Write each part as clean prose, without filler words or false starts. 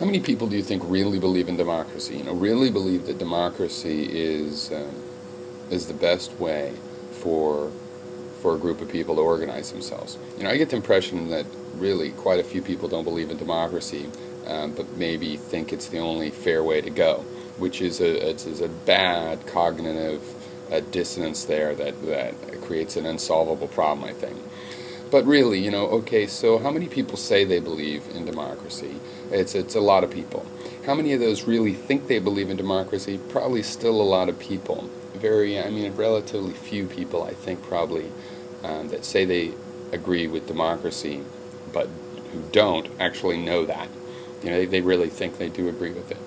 How many people do you think really believe in democracy? Really believe that democracy is the best way for for a group of people to organize themselves. I get the impression that really quite a few people don't believe in democracy, but maybe think it's the only fair way to go, which is a bad cognitive dissonance there that creates an unsolvable problem, I think. But really, okay, so how many people say they believe in democracy? It's a lot of people. How many of those really think they believe in democracy? Probably still a lot of people. Relatively few people, I think, probably, that say they agree with democracy, but who don't actually know that. They really think they do agree with it.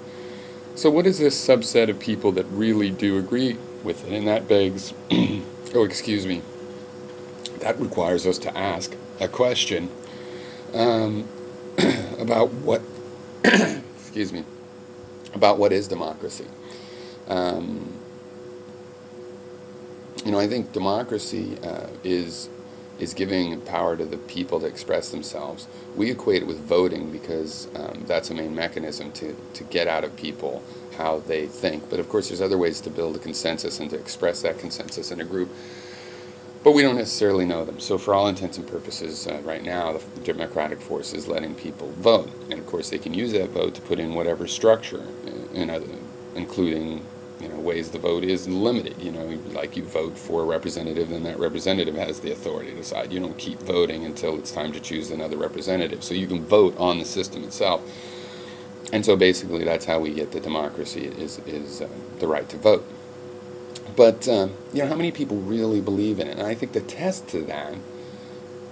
So what is this subset of people that really do agree with it? And that begs, oh, excuse me, that requires us to ask a question um, about what, excuse me, about what is democracy. Um, I think democracy is giving power to the people to express themselves. We equate it with voting because that's a main mechanism to get out of people how they think. But of course, there's other ways to build a consensus and to express that consensus in a group. But we don't necessarily know them. So for all intents and purposes, right now, the democratic force is letting people vote. And of course, they can use that vote to put in whatever structure, including ways the vote is limited. Like you vote for a representative, then that representative has the authority to decide. You don't keep voting until it's time to choose another representative. So you can vote on the system itself. And so basically, that's how we get the democracy is the right to vote. But how many people really believe in it? And I think the test to that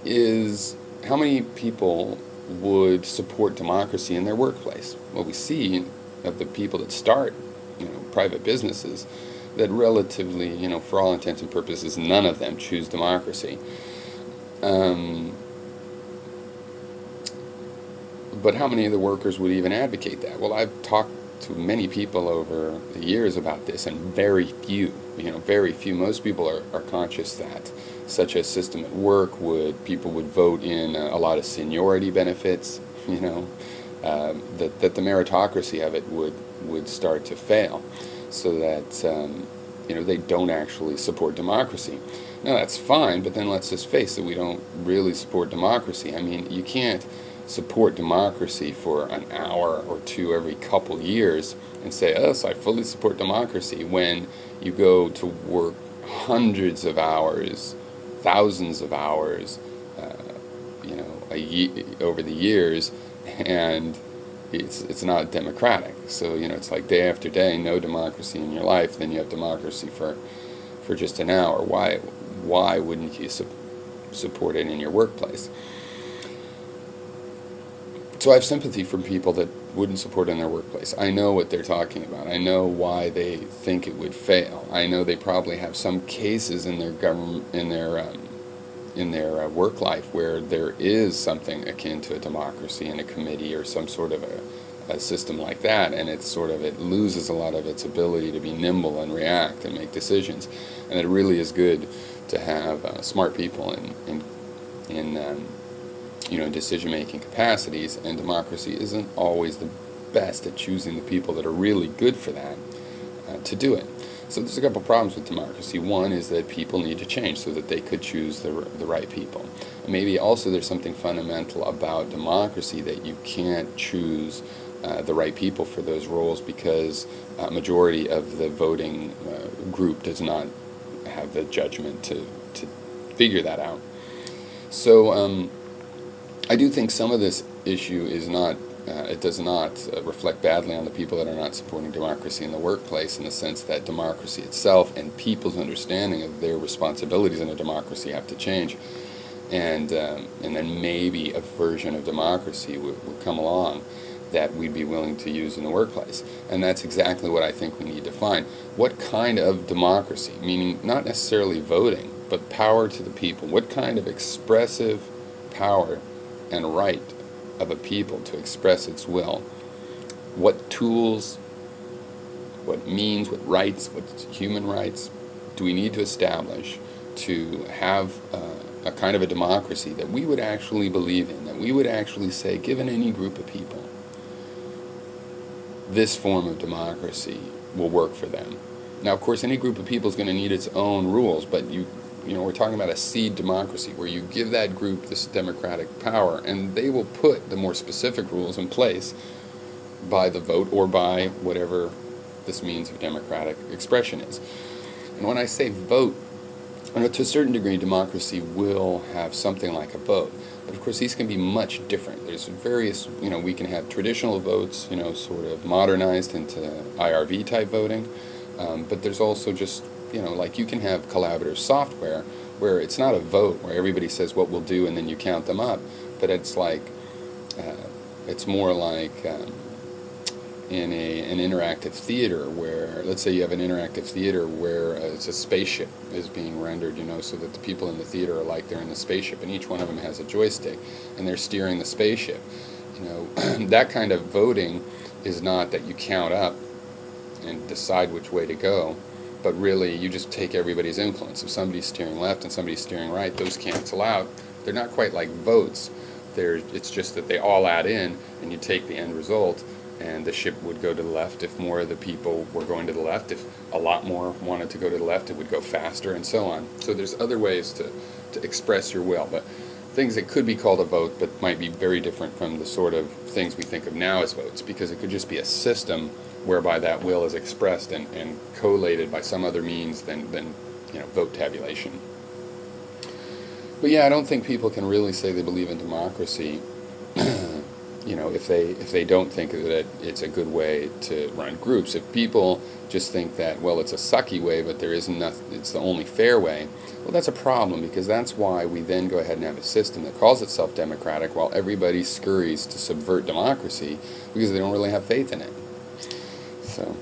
is how many people would support democracy in their workplace. What we see of the people that start, private businesses, that relatively, for all intents and purposes, none of them choose democracy. But how many of the workers would even advocate that? Well, I've talked to many people over the years about this, and very few, very few. Most people are conscious that such a system at work people would vote in a lot of seniority benefits, that the meritocracy of it would start to fail, so that they don't actually support democracy. Now that's fine, but then let's just face it, we don't really support democracy. You can't support democracy for an hour or two every couple years and say, yes, I fully support democracy, when you go to work hundreds of hours, thousands of hours, over the years, and it's not democratic. So it's like day after day, no democracy in your life. Then you have democracy for just an hour. Why wouldn't you support it in your workplace? So I have sympathy for people that wouldn't support it in their workplace. I know what they're talking about. I know why they think it would fail. I know they probably have some cases in their government, in their work life, where there is something akin to a democracy in a committee or some sort of a system like that, and it loses a lot of its ability to be nimble and react and make decisions. And it really is good to have smart people in decision-making capacities, and democracy isn't always the best at choosing the people that are really good for that to do it. So there's a couple problems with democracy. One is that people need to change so that they could choose the right people. And maybe also there's something fundamental about democracy, that you can't choose the right people for those roles because a majority of the voting group does not have the judgment to figure that out. So I do think some of this issue is not, it does not reflect badly on the people that are not supporting democracy in the workplace, in the sense that democracy itself and people's understanding of their responsibilities in a democracy have to change. And then maybe a version of democracy will come along that we'd be willing to use in the workplace. And that's exactly what I think we need to find. What kind of democracy, meaning not necessarily voting, but power to the people? What kind of expressive power and right of a people to express its will? What tools, what means, what rights, what human rights do we need to establish to have a kind of a democracy that we would actually believe in, that we would actually say, given any group of people, this form of democracy will work for them. Now, of course, any group of people is going to need its own rules, but we're talking about a seed democracy where you give that group this democratic power, and they will put the more specific rules in place by the vote or by whatever this means of democratic expression is. And when I say vote, to a certain degree, democracy will have something like a vote. But of course, these can be much different. There's various, we can have traditional votes, sort of modernized into IRV type voting. But there's also just, like you can have collaborative software where it's not a vote where everybody says what we'll do and then you count them up, but it's like, it's more like in an interactive theater where, let's say you have an interactive theater where it's a spaceship is being rendered, so that the people in the theater are like they're in the spaceship, and each one of them has a joystick, and they're steering the spaceship. That kind of voting is not that you count up and decide which way to go, but really you just take everybody's influence. If somebody's steering left and somebody's steering right, those cancel out. They're not quite like votes. It's just that they all add in, and you take the end result, and the ship would go to the left if more of the people were going to the left. If a lot more wanted to go to the left, it would go faster, and so on. So there's other ways to express your will, but things that could be called a vote but might be very different from the sort of things we think of now as votes, because it could just be a system whereby that will is expressed and collated by some other means than vote tabulation. But yeah, I don't think people can really say they believe in democracy if they don't think that it's a good way to run groups. If people just think that, well, it's a sucky way, but there isn't nothing, it's the only fair way, well, that's a problem, because that's why we then go ahead and have a system that calls itself democratic while everybody scurries to subvert democracy because they don't really have faith in it. So